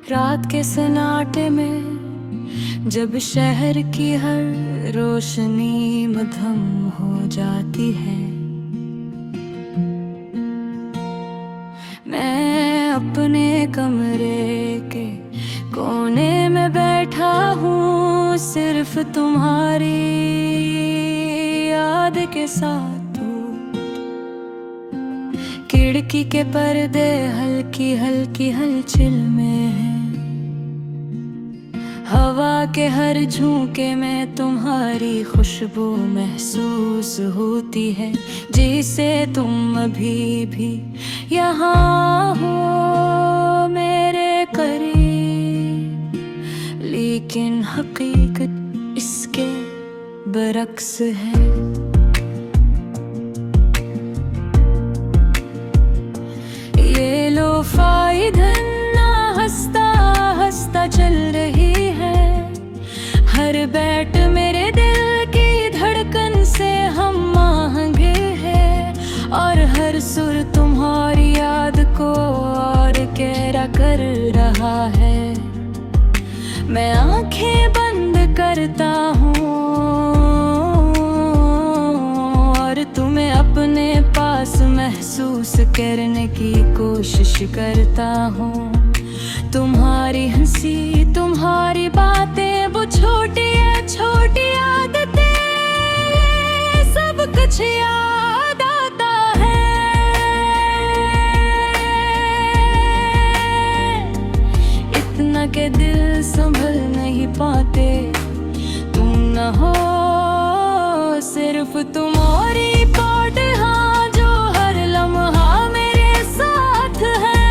रात के सन्नाटे में जब शहर की हर रोशनी मद्धम हो जाती है, मैं अपने कमरे के कोने में बैठा हूँ, सिर्फ तुम्हारी याद के साथ। खिड़की के पर्दे हल्की हल्की हलचल में हैं, हवा के हर झोंके में तुम्हारी खुशबू महसूस होती है, जिसे तुम अभी भी यहाँ हो मेरे करीब। लेकिन हकीकत इसके बरक्स है। ये लोफाई धन्ना हंसता हंसता चल रही है, हर बैट मेरे दिल की धड़कन से हम आहंगे है, और हर सुर तुम्हारी याद को और गहरा कर रहा है। मैं आंखें बंद करता हूँ और तुम्हें अपने पास महसूस करने की कोशिश करता हूँ। तुम्हारी हंसी, तुम्हारी बातें, वो छोटी आदतें, सब कुछ याद आता है। इतना के दिल संभल नहीं पाते, तुम न हो सिर्फ तुम और ही पार्ट, हाँ, जो हर लम्हा मेरे साथ है।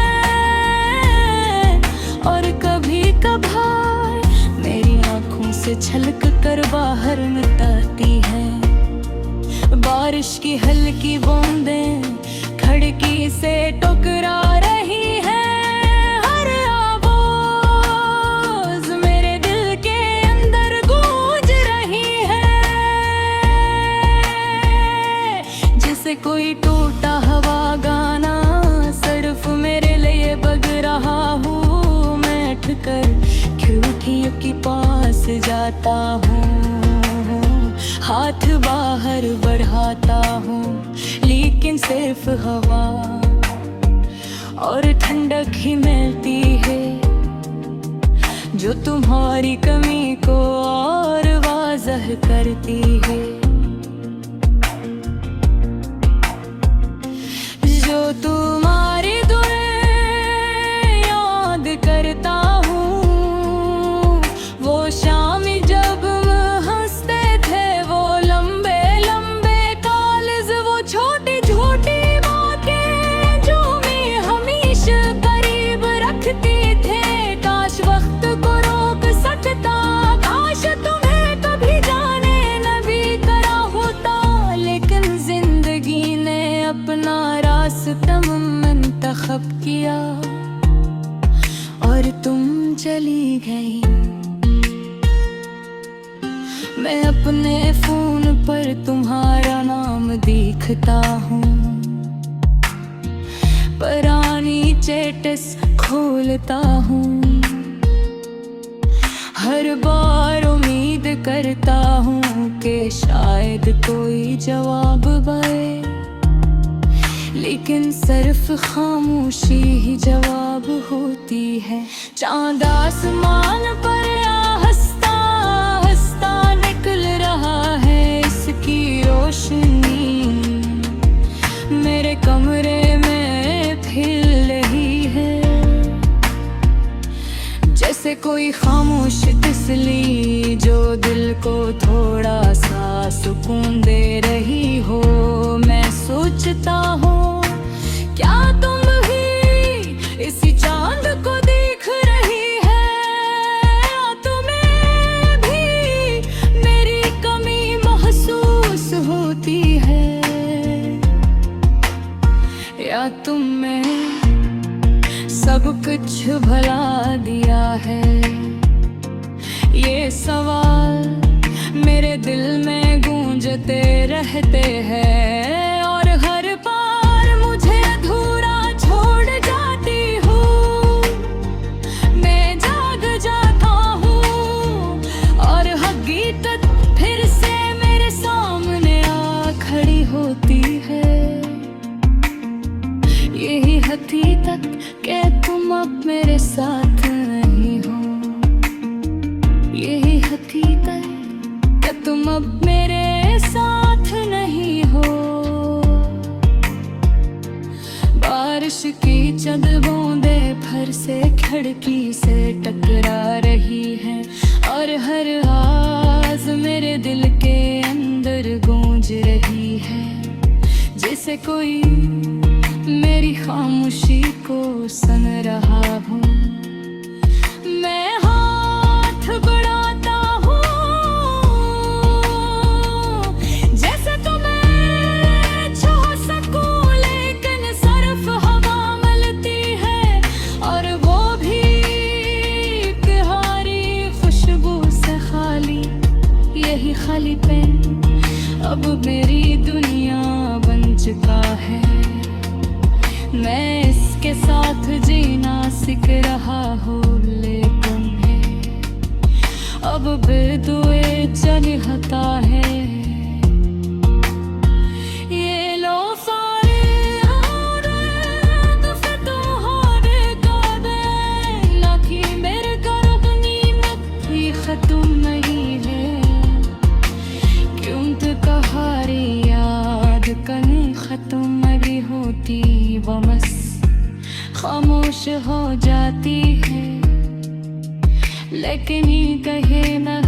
और कभी कभार मेरी आंखों से छलक कर बाहर निकलती है, बारिश की हल्की बूंदें खिड़की से टकरा रही है। हर आवाज मेरे दिल के अंदर गूंज रही है, जैसे कोई टूटा हवा गाना सिर्फ मेरे लिए बज रहा हूँ। मैं उठकर खिड़कियों के पास जाता हूँ, हाथ बाहर बढ़ाता हूँ, लेकिन सिर्फ हवा और ठंडक ही मिलती है, जो तुम्हारी कमी को और वाज़ह करती है। जो तुम्हारी दुनिया याद करता हूँ, वो शाम जब हंसते थे, वो लंबे लंबे कॉलेज, वो छोटी छोटी बातें जो मैं हमेशा करीब रखती थे। काश वक्त को रोक सकता, काश तुम्हें कभी जाने न भी करा होता, लेकिन जिंदगी ने अपना रास्ता मुंतखब किया और तुम चली गई। मैं अपने फोन पर तुम्हारा नाम देखता हूँ, पुरानी चैट्स खोलता हूँ, हर बार उम्मीद करता हूँ कि शायद कोई जवाब आए, लेकिन सिर्फ खामोशी ही जवाब होती है। चांद आसमान पर हंसता हंसता निकल रहा है, इसकी रोशनी मेरे कमरे में फैल रही है, जैसे कोई खामोश तिसली जो दिल को थोड़ा सा सुकून दे रही हो। मैं सोचता हूँ, क्या तुम भी इसी चांद को देख रही है, या तुम्हें भी मेरी सवाल मेरे दिल में गूंजते रहते हैं, और हर बार मुझे अधूरा छोड़ जाती हूँ। मैं जाग जाता हूँ और हकीकत फिर से मेरे सामने आ खड़ी होती है। यही हकीकत कि तुम अब मेरे साथ नहीं हो, यही हकीकत कि तुम अब मेरे साथ नहीं हो। बारिश की चंद बूंदें फर से खिड़की से टकरा रही हैं, और हर आवाज मेरे दिल के अंदर गूंज रही है, जैसे कोई मेरी खामोशी को सुन रहा हो। मैं हाथ बढ़ाता हूँ जैसे तुम्हें छू सकूं, लेकिन सिर्फ हवा मिलती है, और वो भी प्यारी खुशबू से खाली। यही खालीपन अब मेरी दुनिया बन चुका है। मैं इसके साथ जीना सीख रहा हूँ, लेकिन अब बेदुए चाहता है। ये लो सारे आदत से तुम्हारे काबे, ना कि मेरे करनी में खत्म नहीं है। क्यों तो कहारी याद कहीं खत्म भी होती, वो बस खामोश हो जाती है, लेकिन ये कहे ना